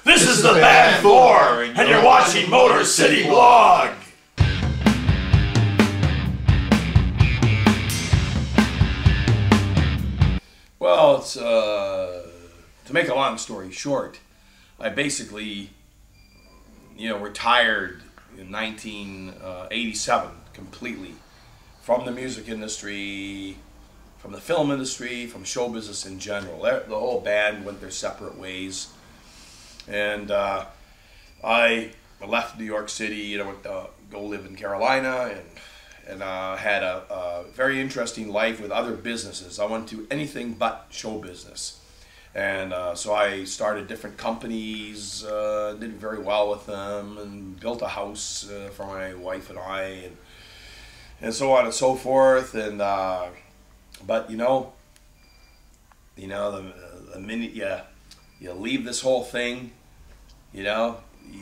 This is the band Thor, and you're watching Motor City Vlog. Well, it's to make a long story short, I basically, retired in 1987 completely from the music industry, from the film industry, from show business in general. The whole band went their separate ways. And I left New York City, went to go live in Carolina, and had a very interesting life with other businesses. I went to anything but show business. And so I started different companies, did very well with them, and built a house for my wife and I, and so on and so forth. And but the minute you leave this whole thing, you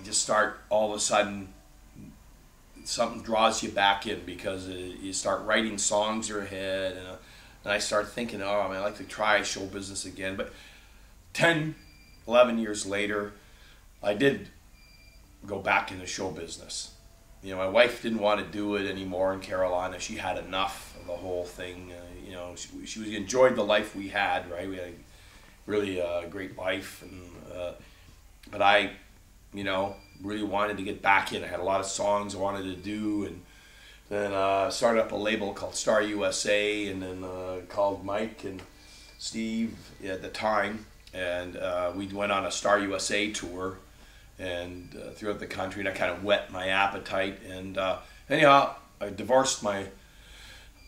just start all of a sudden, something draws you back in, because you start writing songs in your head, and I start thinking, oh, I'd like to try show business again. But 10, 11 years later, I did go back into show business. My wife didn't want to do it anymore in Carolina. She had enough of the whole thing. She enjoyed the life we had, right? We had a really great life, and but I, really wanted to get back in. I had a lot of songs I wanted to do, and then started up a label called Star USA, and then called Mike and Steve at the time, and we went on a Star USA tour, and throughout the country, and I kind of whet my appetite. And anyhow, I divorced my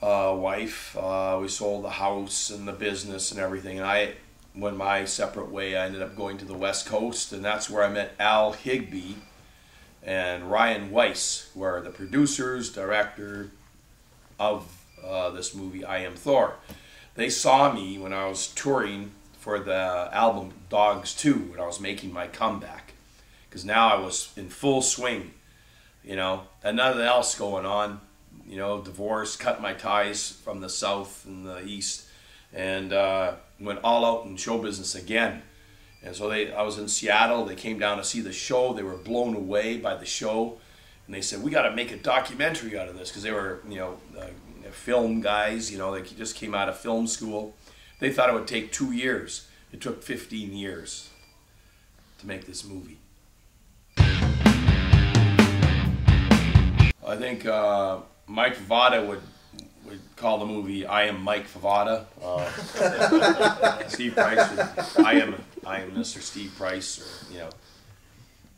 wife. We sold the house and the business and everything, and I went my separate way. I ended up going to the West Coast, and that's where I met Al Higbie and Ryan Weiss, who are the producers, director of this movie, I Am Thor. They saw me when I was touring for the album Dogs 2, when I was making my comeback, because now I was in full swing, and nothing else going on, divorce, cut my ties from the South and the East, and went all out in show business again. And so I was in Seattle. They came down to see the show. They were blown away by the show, and they said, we got to make a documentary out of this, because they were film guys. They just came out of film school. They thought it would take 2 years. It took 15 years to make this movie. I think Mike Favata would call the movie "I Am Mike Favata." Steve Price would, I am Mr. Steve Price, or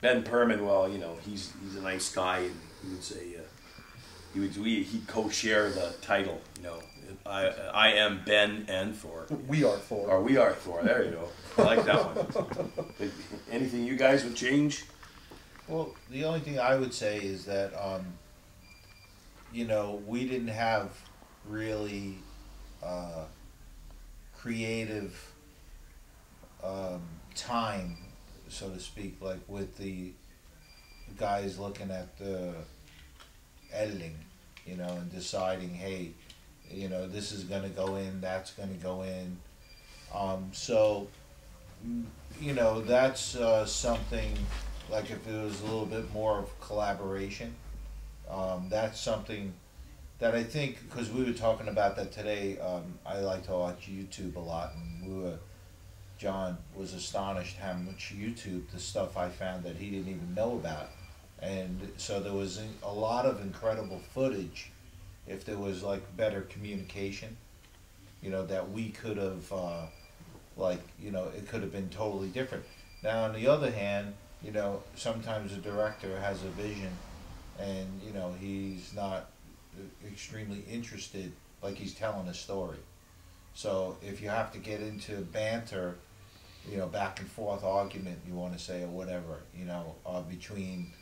Ben Perman. Well, he's a nice guy, and he would say he'd co-share the title. I am Ben and Thor. We are Thor. Or we are Thor. There you go. I like that one. Anything you guys would change? Well, the only thing I would say is that we didn't have really creative time, so to speak, like with the guys looking at the editing, and deciding, hey, this is going to go in, that's going to go in. So, that's something, like if it was a little bit more of collaboration, that's something that I think, because we were talking about that today, I like to watch YouTube a lot, and John was astonished how much YouTube, the stuff I found that he didn't even know about. And so there was a lot of incredible footage, if there was like better communication, that we could have, it could have been totally different. Now on the other hand, sometimes a director has a vision, and he's not extremely interested, like he's telling a story. So if you have to get into banter, back and forth argument, you want to say, or whatever, between,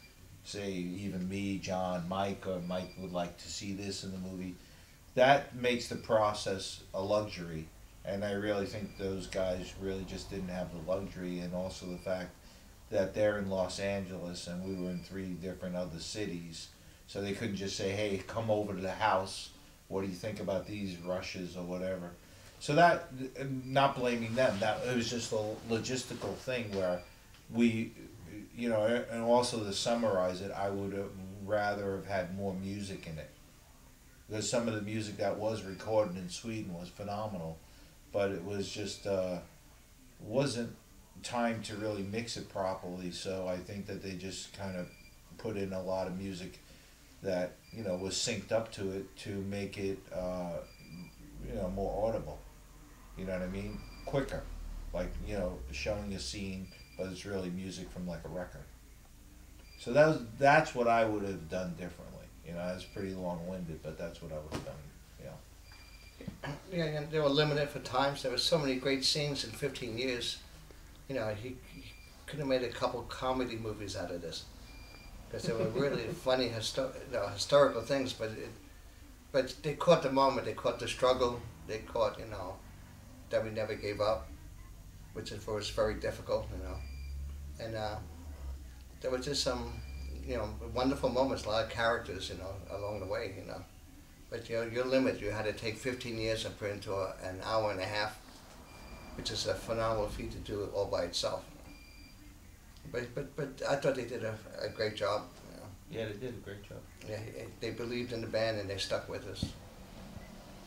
say, even me, John, Mike, or Mike would like to see this in the movie, that makes the process a luxury. And I really think those guys really just didn't have the luxury, and also the fact that they're in Los Angeles and we were in 3 different other cities, so they couldn't just say, hey, come over to the house, what do you think about these rushes or whatever. So that, not blaming them, that it was just a logistical thing where we, you know, and also to summarize it, I would have rather have had more music in it. Because some of the music that was recorded in Sweden was phenomenal, but it was just wasn't time to really mix it properly. So I think that they just kind of put in a lot of music that, you know, was synced up to it to make it you know, more audible. You know what I mean? Quicker, like, you know, showing a scene, but it's really music from like a record. So that's what I would have done differently. You know, it's pretty long-winded, but that's what I would have done. You know. Yeah, and they were limited for times. There were so many great scenes in 15 years. You know, he could have made a couple comedy movies out of this, because they were really funny historical things. But they caught the moment. They caught the struggle. They caught, you know, that we never gave up, which was very difficult. You know, and there was just some, you know, wonderful moments, a lot of characters, you know, along the way, you know. But, you know, your limit, you had to take 15 years and put into an hour and a half, which is a phenomenal feat to do it all by itself. But I thought they did a great job. You know. Yeah, they did a great job. Yeah, they believed in the band and they stuck with us.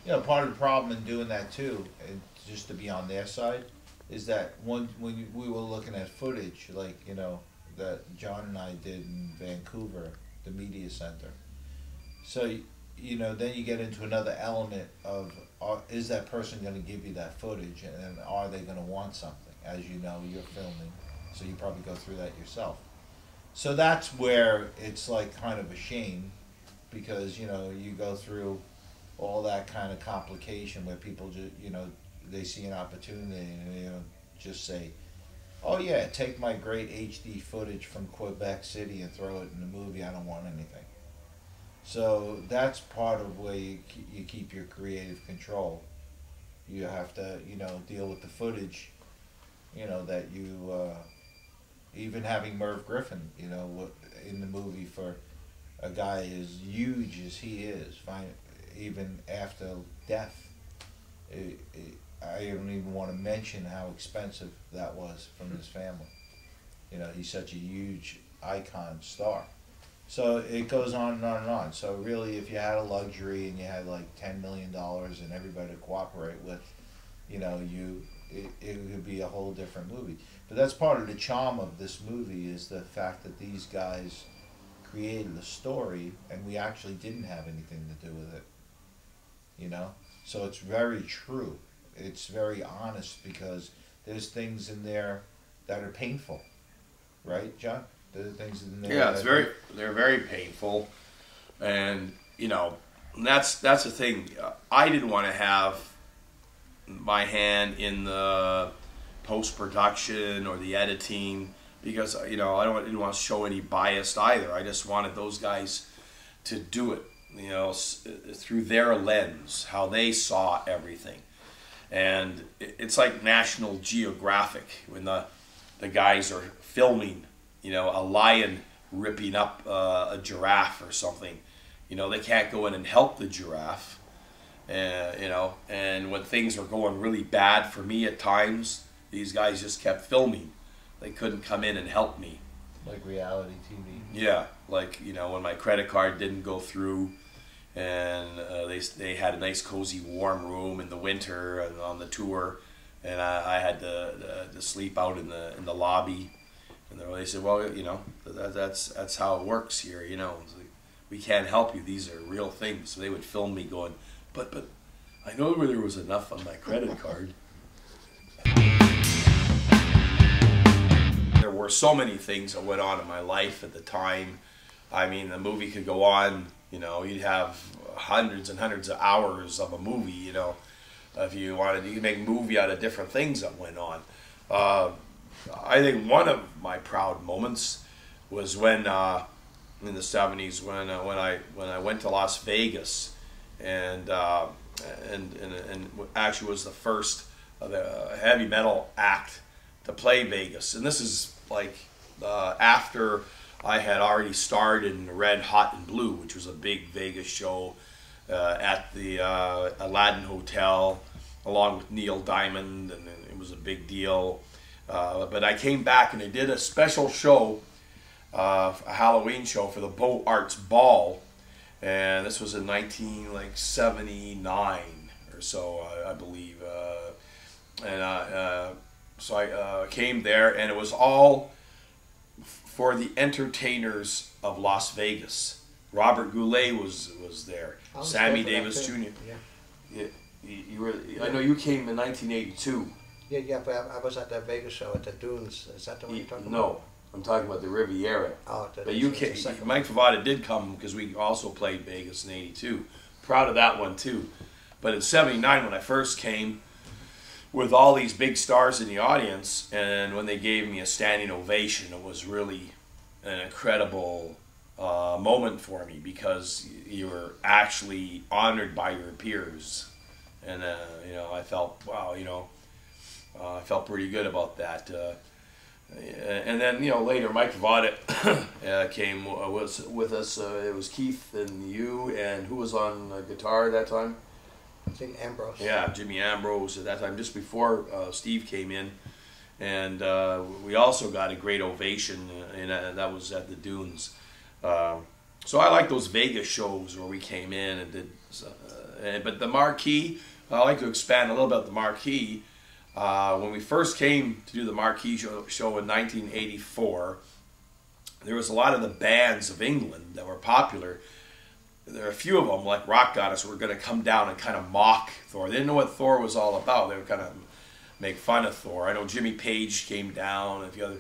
You know, part of the problem in doing that too, and just to be on their side, is that when we were looking at footage, like, you know, that John and I did in Vancouver, the media center. So, you know, then you get into another element of, is that person going to give you that footage, and are they going to want something? As you know, you're filming, so you probably go through that yourself. So that's where it's like kind of a shame, because, you know, you go through all that kind of complication where people just, you know, they see an opportunity and, you know, just say, oh yeah, take my great HD footage from Quebec City and throw it in the movie, I don't want anything. So that's part of where you keep your creative control. You have to, you know, deal with the footage, you know, that you, even having Merv Griffin, you know, in the movie for a guy as huge as he is, even after death, I don't even want to mention how expensive that was from his family. You know, he's such a huge icon star. So it goes on and on and on. So really, if you had a luxury and you had like $10 million and everybody to cooperate with, you know, it would be a whole different movie. But that's part of the charm of this movie, is the fact that these guys created a story and we actually didn't have anything to do with it. You know? So it's very true. It's very honest, because there's things in there that are painful, right, John? There are things in there. Yeah, they're very painful, and you know, that's the thing. I didn't want to have my hand in the post-production or the editing, because, you know, I didn't want to show any bias either. I just wanted those guys to do it, you know, through their lens, how they saw everything. And it's like National Geographic when the guys are filming, you know, a lion ripping up a giraffe or something. You know, they can't go in and help the giraffe. You know, and when things were going really bad for me at times, these guys just kept filming. They couldn't come in and help me. Like reality TV. Yeah, like, you know, when my credit card didn't go through, and they had a nice cozy warm room in the winter and on the tour, and I had to sleep out in the lobby, and they said, well, you know, that's how it works here, you know, like, we can't help you, these are real things. So they would film me going, but I know where there was enough on my credit card. There were so many things that went on in my life at the time. I mean, the movie could go on, you know, you'd have hundreds and hundreds of hours of a movie, you know, if you wanted. You could make a movie out of different things that went on. I think one of my proud moments was when, in the 70s, when I went to Las Vegas, and actually was the first of the heavy metal act to play Vegas. And this is like after I had already starred in Red, Hot, and Blue, which was a big Vegas show at the Aladdin Hotel, along with Neil Diamond, and it was a big deal. But I came back and I did a special show, a Halloween show for the Beaux Arts Ball, and this was in 1979 or so, I believe. So I came there, and it was all for the entertainers of Las Vegas. Robert Goulet was there. Sammy Davis Jr. Yeah. I know you came in 1982. Yeah, but I was at that Vegas show at the Dunes. Is that the one you're talking about? No, I'm talking about the Riviera. Oh, but you came. Mike Favata did come because we also played Vegas in '82. Proud of that one too. But in '79, when I first came, with all these big stars in the audience, and when they gave me a standing ovation, it was really an incredible moment for me, because you were actually honored by your peers, and you know, I felt, wow, you know, I felt pretty good about that. And then, you know, later Mike Favata came was with us. It was Keith and you, and who was on guitar at that time? I think Ambrose. Yeah, Jimmy Ambrose at that time, just before Steve came in. And we also got a great ovation, and that was at the Dunes. So I like those Vegas shows where we came in and did. But the Marquee, I like to expand a little bit about the Marquee. When we first came to do the Marquee show in 1984, there was a lot of the bands of England that were popular. There are a few of them, like Rock Goddess, who were going to come down and kind of mock Thor. They didn't know what Thor was all about. They were kind of make fun of Thor. I know Jimmy Page came down, and a few other.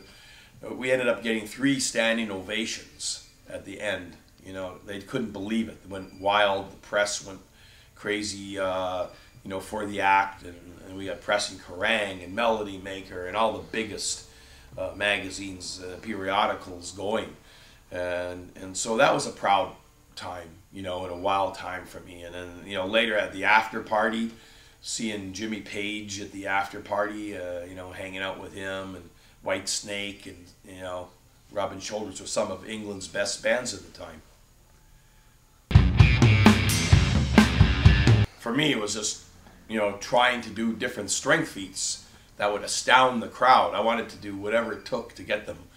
We ended up getting 3 standing ovations at the end. You know, they couldn't believe it. It went wild. The press went crazy, you know, for the act, and we got Press and Kerrang and Melody Maker and all the biggest magazines, periodicals going, and so that was a proud time, you know, and a wild time for me. And then, you know, later at the after party, seeing Jimmy Page at the after party, you know, hanging out with him, and White Snake, and, you know, rubbing shoulders with some of England's best bands at the time. For me, it was just, you know, trying to do different strength feats that would astound the crowd. I wanted to do whatever it took to get them,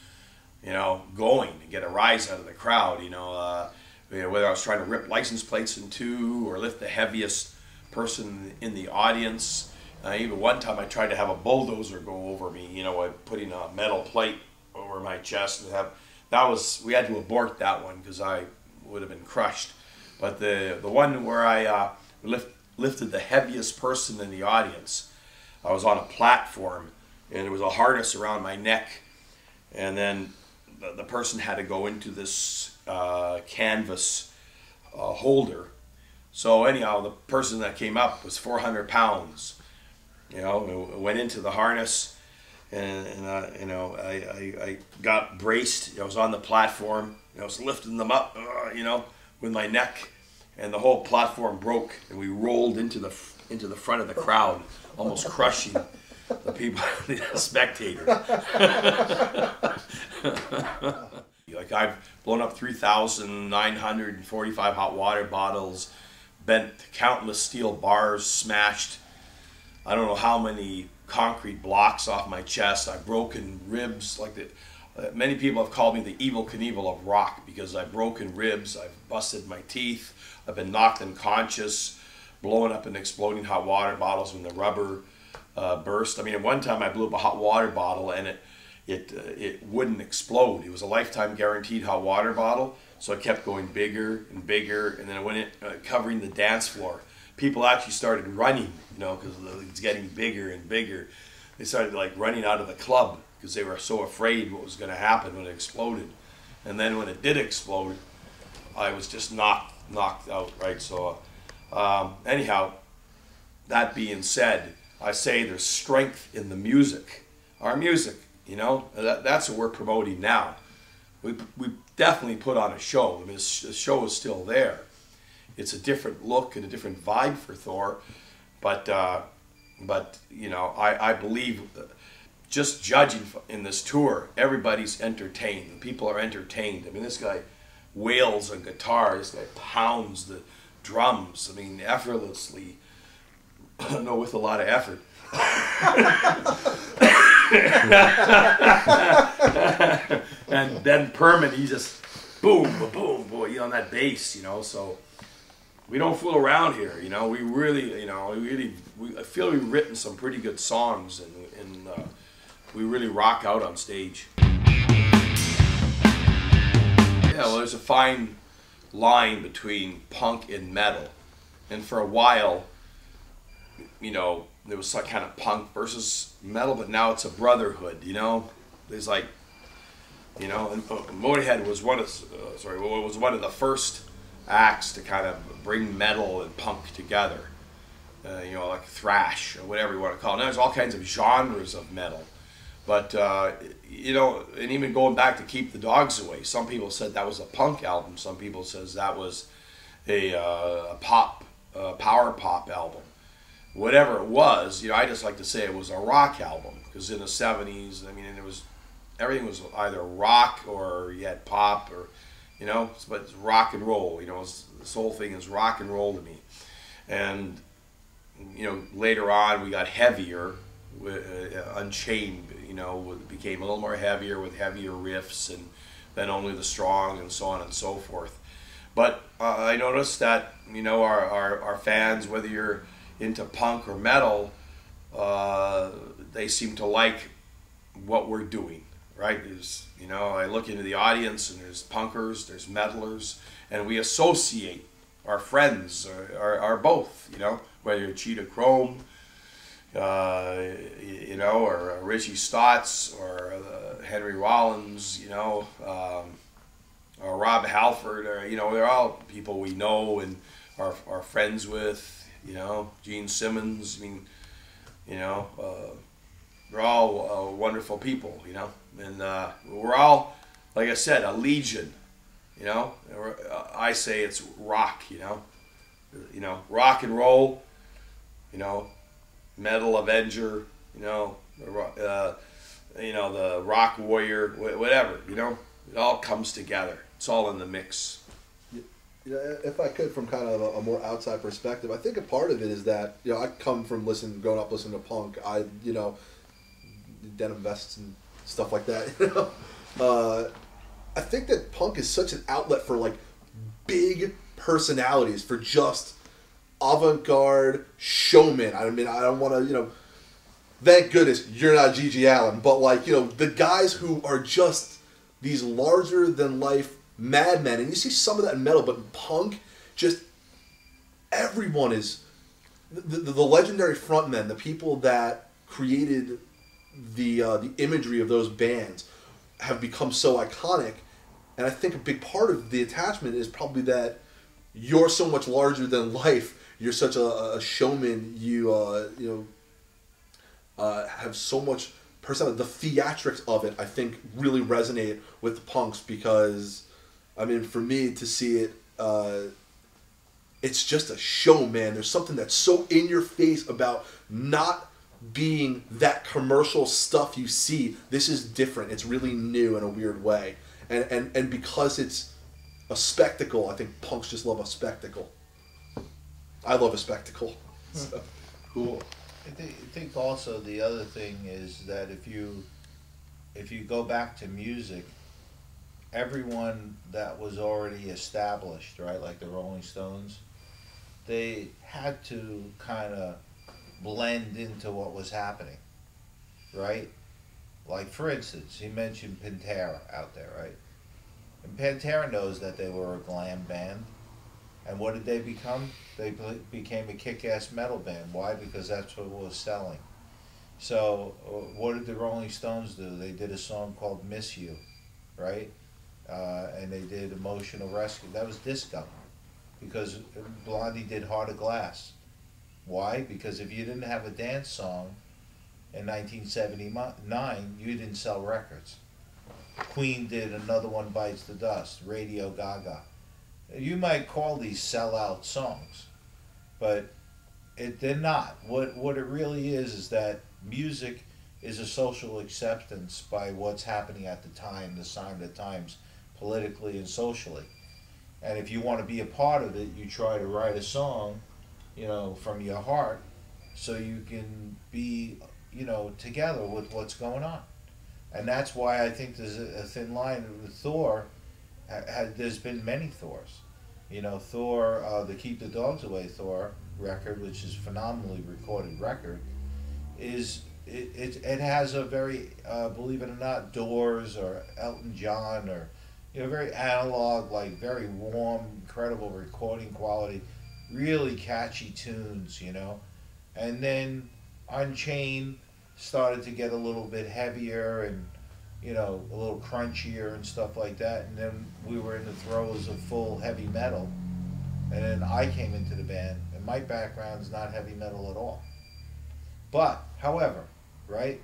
you know, going, to get a rise out of the crowd, you know, whether I was trying to rip license plates in 2 or lift the heaviest person in the audience. Even one time I tried to have a bulldozer go over me, you know, putting a metal plate over my chest, and we had to abort that one because I would have been crushed. But the one where I lifted the heaviest person in the audience, I was on a platform, and there was a harness around my neck, and then the person had to go into this canvas holder. So anyhow, the person that came up was 400 pounds. You know, it went into the harness, and you know, I got braced. I was on the platform. I was lifting them up, you know, with my neck, and the whole platform broke, and we rolled into the front of the crowd, almost crushing the people, the spectators. Like, I've blown up 3,945 hot water bottles, bent countless steel bars, smashed I don't know how many concrete blocks off my chest. I've broken ribs. Many people have called me the Evel Knievel of rock because I've broken ribs, I've busted my teeth, I've been knocked unconscious, blowing up and exploding hot water bottles when the rubber burst. I mean, at one time I blew up a hot water bottle and it wouldn't explode. It was a lifetime guaranteed hot water bottle, so it kept going bigger and bigger, and then it went covering the dance floor. People actually started running, you know, because it's getting bigger and bigger. They started like running out of the club because they were so afraid what was going to happen when it exploded. And then when it did explode, I was just knocked out, right? So anyhow, that being said, I say there's strength in the music. Our music, you know, that's what we're promoting now. We definitely put on a show. I mean, the show is still there. It's a different look and a different vibe for Thor, but you know, I believe just judging in this tour, everybody's entertained. The people are entertained. I mean, this guy wails on guitar. This guy pounds the drums. I mean, effortlessly. No, with a lot of effort. And then Perman, he just boom, boom, boy, on that bass, you know. So we don't fool around here, you know. We really, you know, I feel we've written some pretty good songs, and we really rock out on stage. Yeah, well, there's a fine line between punk and metal, and for a while, you know, there was some kind of punk versus metal, but now it's a brotherhood, you know. There's like, you know, and Motorhead was one of the first acts to kind of bring metal and punk together. You know, like thrash or whatever you want to call it. Now there's all kinds of genres of metal, but you know, and even going back to Keep the Dogs Away, some people said that was a punk album. Some people says that was a power pop album. Whatever it was, you know, I just like to say it was a rock album, because in the 70s, I mean, everything was either rock or you had pop, or, you know, but it's rock and roll, you know, this whole thing is rock and roll to me. And, you know, later on we got heavier, Unchained, you know, became a little more heavier with heavier riffs, and then Only the Strong, and so on and so forth. But I noticed that, you know, our fans, whether you're into punk or metal, they seem to like what we're doing, right? There's, you know, I look into the audience, and there's punkers, there's metalers, and we associate our friends are both, you know, whether you're Cheetah Chrome, you know, or Richie Stotts, or Henry Rollins, you know, or Rob Halford, or, you know, they're all people we know and are friends with, you know, Gene Simmons. I mean, you know, they're all wonderful people, you know, and we're all, like I said, a legion, you know. I say it's rock, you know, rock and roll, you know, metal Avenger, you know, the rock warrior, whatever, you know, it all comes together. It's all in the mix. You know, if I could, from kind of a more outside perspective, I think a part of it is that, you know, I come from growing up listening to punk. You know, denim vests and stuff like that. You know, I think that punk is such an outlet for like big personalities, for just avant-garde showmen. I mean, I don't want to, you know, thank goodness you're not Gigi Allen, but like, you know, the guys who are just these larger than life madmen, and you see some of that in metal, but in punk, just everyone is the legendary frontmen, the people that created the imagery of those bands have become so iconic. And I think a big part of the attachment is probably that you're so much larger than life. You're such a showman. You have so much personality. The theatrics of it, I think, really resonate with the punks, because, I mean, for me to see it, it's just a show, man. There's something that's so in your face about not being that commercial stuff you see. This is different. It's really new in a weird way. And because it's a spectacle, I think punks just love a spectacle. I love a spectacle. So. Cool. I think also the other thing is that if you go back to music, everyone that was already established, right, like the Rolling Stones, they had to kind of blend into what was happening, right? Like, for instance, he mentioned Pantera out there, right? And Pantera knows that they were a glam band. And what did they become? They became a kick-ass metal band. Why? Because that's what was selling. So what did the Rolling Stones do? They did a song called Miss You, right? And they did Emotional Rescue. That was disco. Because Blondie did Heart of Glass. Why? Because if you didn't have a dance song in 1979, you didn't sell records. Queen did Another One Bites the Dust, Radio Gaga. You might call these sellout songs, but they're not. What it really is that music is a social acceptance by what's happening at the time, the sign of the times, politically and socially. And if you want to be a part of it, you try to write a song, you know, from your heart, so you can be you know, together with what's going on. And that's why I think there's a thin line with Thor. There's been many Thors. You know, Thor, the Keep the Dogs Away Thor record, which is a phenomenally recorded record, it has a very, believe it or not, Doors or Elton John or, you know, very analog, like very warm, incredible recording quality, really catchy tunes, you know. And then Unchained started to get a little bit heavier and, you know, a little crunchier and stuff like that. And then we were in the throes of full heavy metal. And then I came into the band, and my background is not heavy metal at all. But, however, right,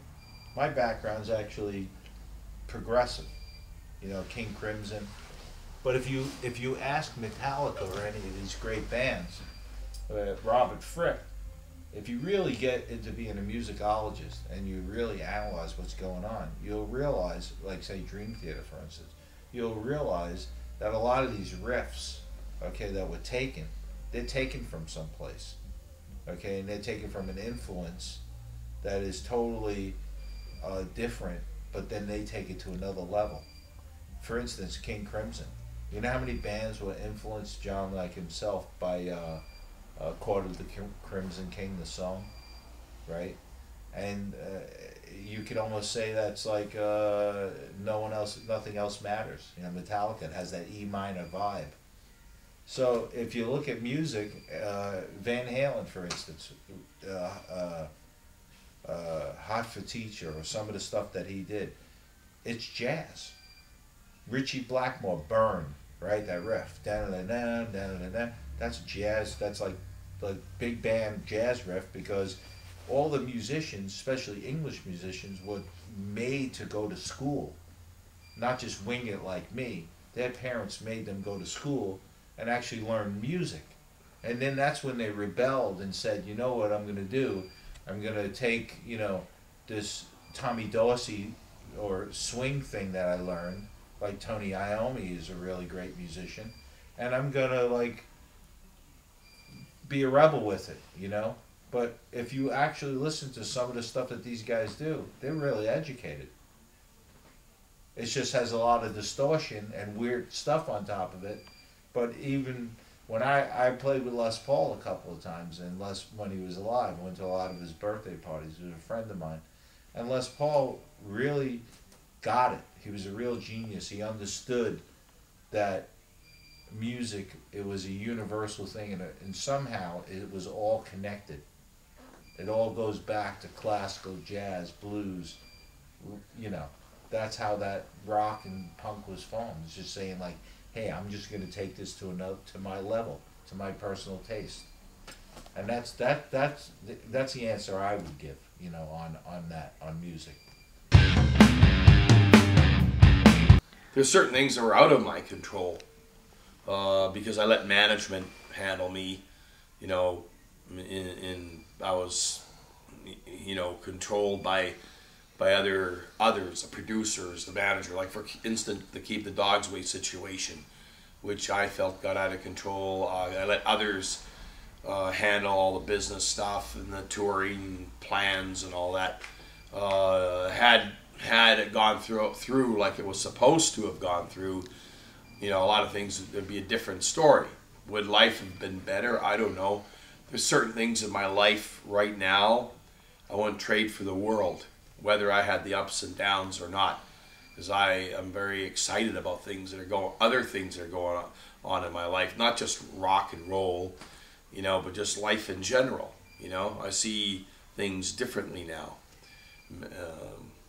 my background's actually progressive. You know, King Crimson. But if you ask Metallica or any of these great bands, Robert Fripp, if you really get into being a musicologist and you really analyze what's going on, you'll realize, like say Dream Theater for instance, you'll realize that a lot of these riffs, okay, that were taken, they're taken from someplace, okay, and they're taken from an influence that is totally different, but then they take it to another level. For instance, King Crimson. You know how many bands were influenced, John, like himself, by Court of the Crimson King, the song, right? And you could almost say that's like nothing else matters. You know, Metallica has that E minor vibe. So if you look at music, Van Halen, for instance, Hot for Teacher, or some of the stuff that he did, it's jazz. Richie Blackmore, Burn, right? That riff, that's jazz. That's like the big band jazz riff, because all the musicians, especially English musicians, were made to go to school, not just wing it like me. Their parents made them go to school and actually learn music. And then that's when they rebelled and said, you know what I'm going to do? I'm going to take, you know, this Tommy Dorsey or swing thing that I learned, like Tony Iommi is a really great musician, and I'm going to, like, be a rebel with it, you know? But if you actually listen to some of the stuff that these guys do, they're really educated. It just has a lot of distortion and weird stuff on top of it. But even when I played with Les Paul a couple of times, and Les, when he was alive, I went to a lot of his birthday parties. He was a friend of mine. And Les Paul really got it. He was a real genius. He understood that music, it was a universal thing, and somehow it was all connected. It all goes back to classical, jazz, blues, you know. That's how that rock and punk was formed. It's just saying, like, hey, I'm just going to take this to my level, to my personal taste. And that's the answer I would give, you know, on music. There's certain things that were out of my control, because I let management handle me. You know, I was, you know, controlled by others, the producers, the manager. Like for instance, the Keep the Dogs Away situation, which I felt got out of control. I let others handle all the business stuff and the touring plans and all that. Had it gone through like it was supposed to have gone through, you know, a lot of things, there'd be a different story. Would life have been better? I don't know. There's certain things in my life right now I wouldn't trade for the world, whether I had the ups and downs or not, because I am very excited about other things that are going on in my life, not just rock and roll, you know, but just life in general. You know, I see things differently now.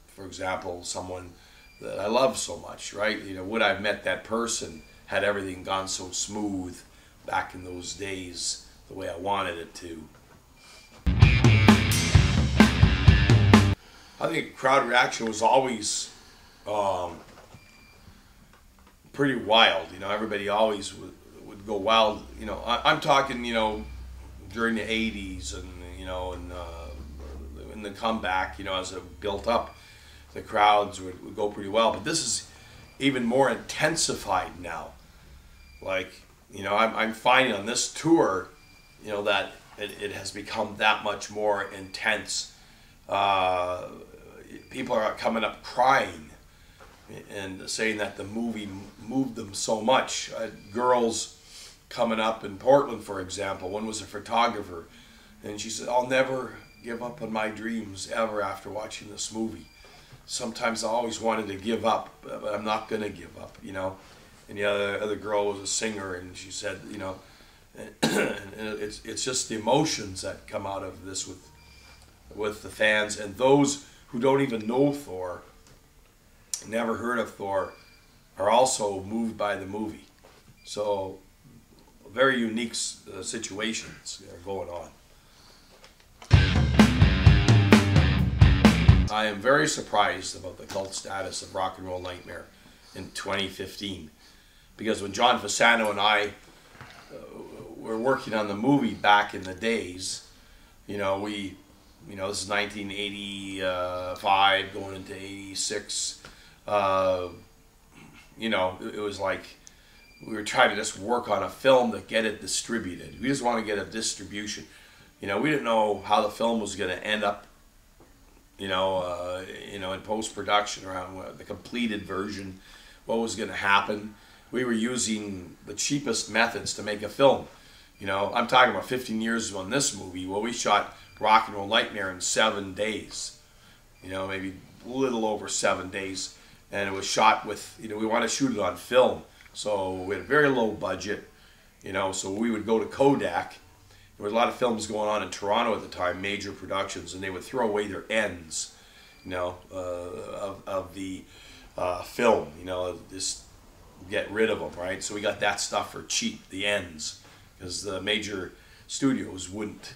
For example, someone that I love so much, right? You know, would I have met that person had everything gone so smooth back in those days the way I wanted it to? I think crowd reaction was always pretty wild. You know, everybody always would go wild. You know, I'm talking, you know, during the 80s and, you know, and in the comeback, you know, as it built up, the crowds would go pretty well. But this is even more intensified now. Like, you know, I'm finding on this tour, you know, that it has become that much more intense. people are coming up crying and saying that the movie moved them so much. Girls coming up in Portland, for example, one was a photographer, and she said, "I'll never give up on my dreams ever after watching this movie. Sometimes I always wanted to give up, but I'm not going to give up, you know." And the other girl was a singer, and she said, you know, and it's just the emotions that come out of this with the fans, and those who don't even know Thor, never heard of Thor, are also moved by the movie. So very unique situations are going on. I am very surprised about the cult status of Rock and Roll Nightmare in 2015, because when John Fasano and I were working on the movie back in the days, you know, this is 1985 going into 86, you know, it was like we were trying to just work on a film to get it distributed. We just want to get a distribution. You know, we didn't know how the film was going to end up, you know, in post-production, around the completed version, what was going to happen. We were using the cheapest methods to make a film. You know, I'm talking about 15 years on this movie. Well, we shot Rock and Roll Nightmare in 7 days. You know, maybe a little over 7 days. And it was shot with, you know, we want to shoot it on film. So we had a very low budget, you know, so we would go to Kodak. There was a lot of films going on in Toronto at the time, major productions, and they would throw away their ends, you know, of the film, you know, just get rid of them, right? So we got that stuff for cheap, the ends, because the major studios wouldn't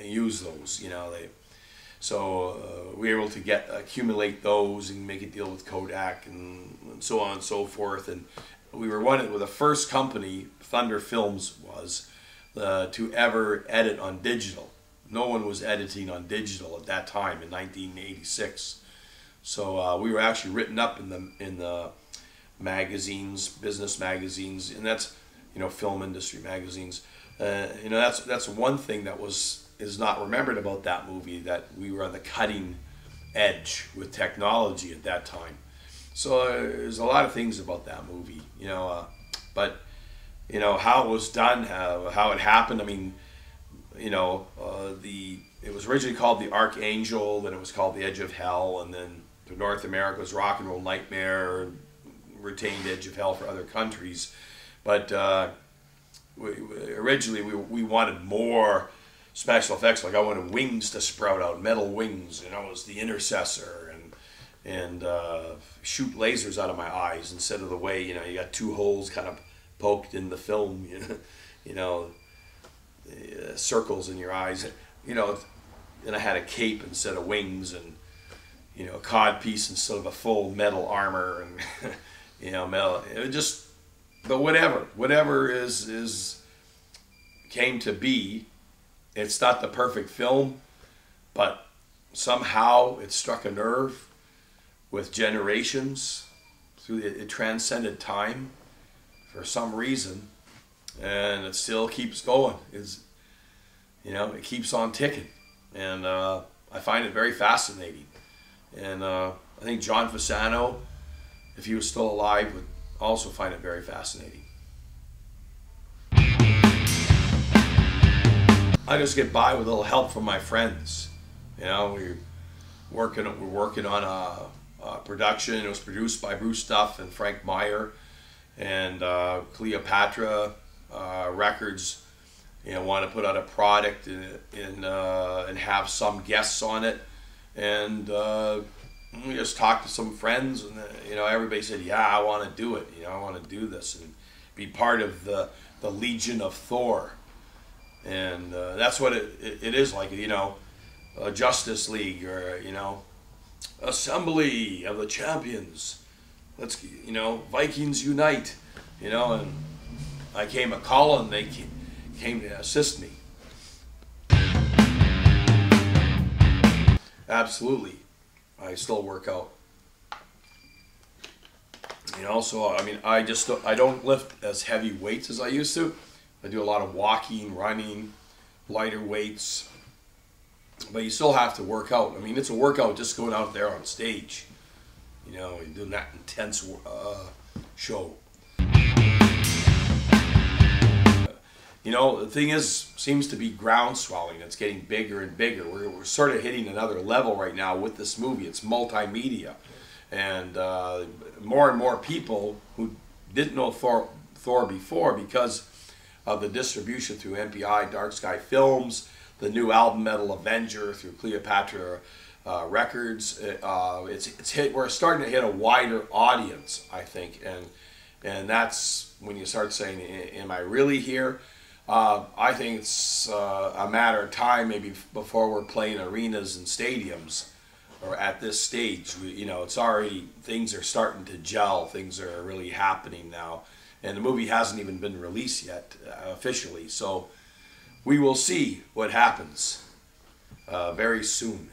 use those, you know. So we were able to accumulate those and make a deal with Kodak and so on and so forth. And we were one of the first company, Thunder Films was, to ever edit on digital. No one was editing on digital at that time in 1986. So we were actually written up in the magazines, business magazines, and that's, you know, film industry magazines. You know, that's one thing that is not remembered about that movie, that we were on the cutting edge with technology at that time. So there's a lot of things about that movie, you know, but you know how it was done, how it happened. I mean, you know, it was originally called The Archangel, then it was called The Edge of Hell, and then to North America was Rock and Roll Nightmare, retained Edge of Hell for other countries. But originally we wanted more special effects. Like I wanted wings to sprout out, metal wings, you know, as the intercessor, and shoot lasers out of my eyes instead of the way, you know, you got 2 holes kind of poked in the film, you know, circles in your eyes, you know. And I had a cape instead of wings, and you know, a cod piece instead of a full metal armor, and you know, metal. It just, but whatever is came to be. It's not the perfect film, but somehow it struck a nerve with generations. It transcended time for some reason, and it still keeps going. You know, it keeps on ticking, and I find it very fascinating. And I think John Fasano, if he was still alive, would also find it very fascinating. I just get by with a little help from my friends. You know, we're working on a production. It was produced by Bruce Duff and Frank Meyer, and Cleopatra Records, you know, want to put out a product and have some guests on it. And we just talked to some friends, and you know, everybody said, "Yeah, I want to do it. You know, I want to do this and be part of the Legion of Thor." And that's what it is like, you know, a Justice League, or you know, Assembly of the Champions. Let's, you know, Vikings unite. You know, and I came a call, and they came to assist me. Absolutely, I still work out. You know, so I mean, I don't lift as heavy weights as I used to. I do a lot of walking, running, lighter weights, But you still have to work out. I mean, it's a workout just going out there on stage, you know, and doing that intense show. You know, the thing is, seems to be ground swelling. It's getting bigger and bigger. We're sort of hitting another level right now with this movie. It's multimedia. And more and more people who didn't know Thor before, because of the distribution through MPI, Dark Sky Films, the new album Metal Avenger through Cleopatra Records. We're starting to hit a wider audience, I think, and that's when you start saying, "Am I really here?" I think it's a matter of time, maybe before we're playing arenas and stadiums, or at this stage. You know, it's already, things are starting to gel. Things are really happening now, and the movie hasn't even been released yet officially. So we will see what happens very soon.